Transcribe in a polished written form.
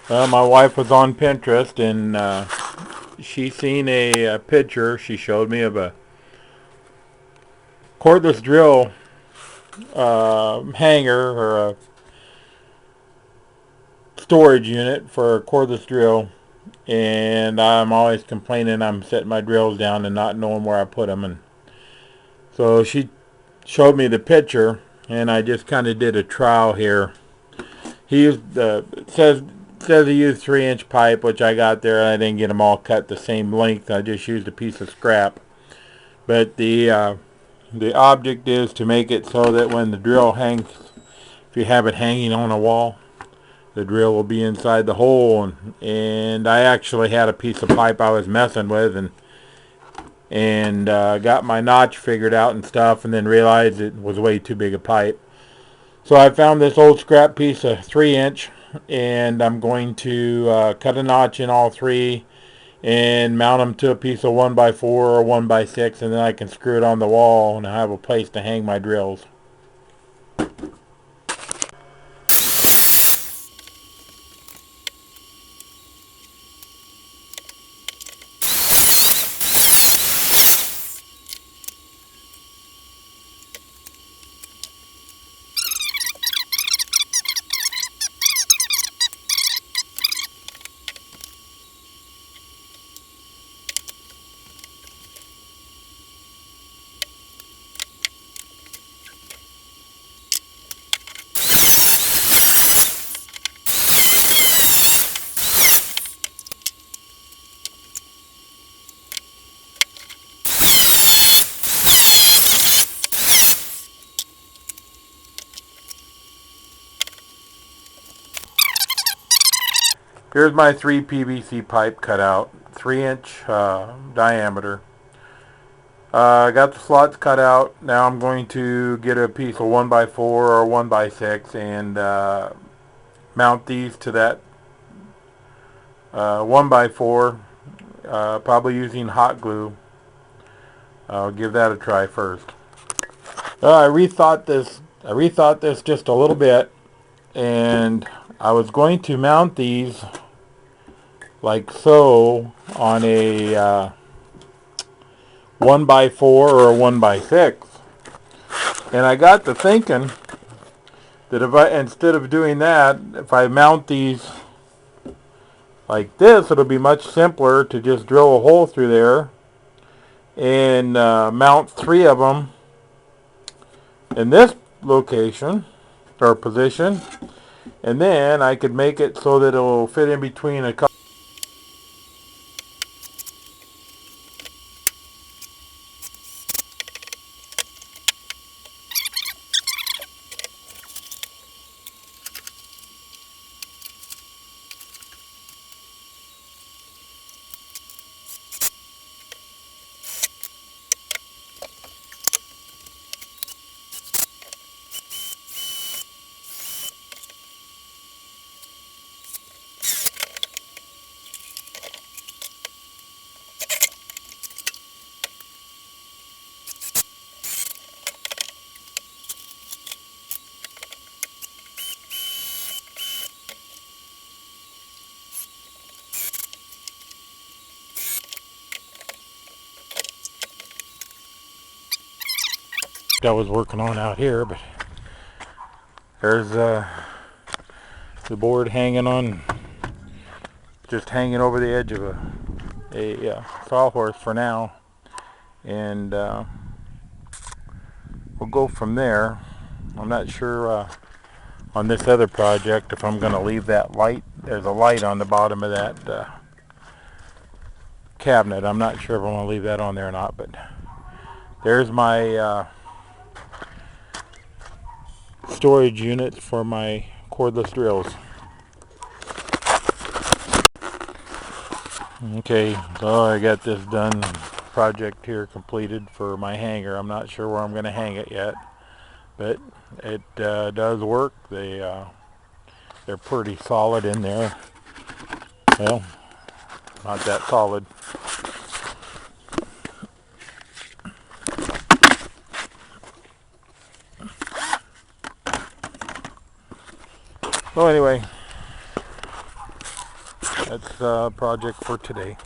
Well, my wife was on Pinterest and she seen a picture she showed me of a cordless drill hanger or a storage unit for a cordless drill. And I'm always complaining I'm setting my drills down and not knowing where I put them. And so she showed me the picture, and I just kind of did a trial here. He used says he used 3-inch pipe, which I got there. I didn't get them all cut the same length. I just used a piece of scrap. But the object is to make it so that when the drill hangs, if you have it hanging on a wall, the drill will be inside the hole. And I actually had a piece of pipe I was messing with, and got my notch figured out and stuff, and then realized it was way too big a pipe. So I found this old scrap piece of 3-inch, and I'm going to cut a notch in all three and mount them to a piece of 1x4 or 1x6, and then I can screw it on the wall and I have a place to hang my drills. Here's my 3 PVC pipe cut out, 3-inch diameter. I got the slots cut out. Now I'm going to get a piece of 1x4 or 1x6 and mount these to that 1x4, probably using hot glue. I'll give that a try first. I rethought this just a little bit, and I was going to mount these like so on a 1x4 or a 1x6, and I got to thinking that if I, instead of doing that, if I mount these like this, it'll be much simpler to just drill a hole through there and mount 3 of them in this location or position, and then I could make it so that it'll fit in between a couple. I was working on out here, but there's the board hanging on, just hanging over the edge of a sawhorse for now, and we'll go from there. I'm not sure on this other project if I'm going to leave that light. There's a light on the bottom of that cabinet. I'm not sure if I'm going to leave that on there or not, but there's my storage unit for my cordless drills. Okay, so I got this done, project here completed for my hanger. I'm not sure where I'm going to hang it yet, but it does work. They're pretty solid in there. Well, not that solid. So anyway, That's a project for today.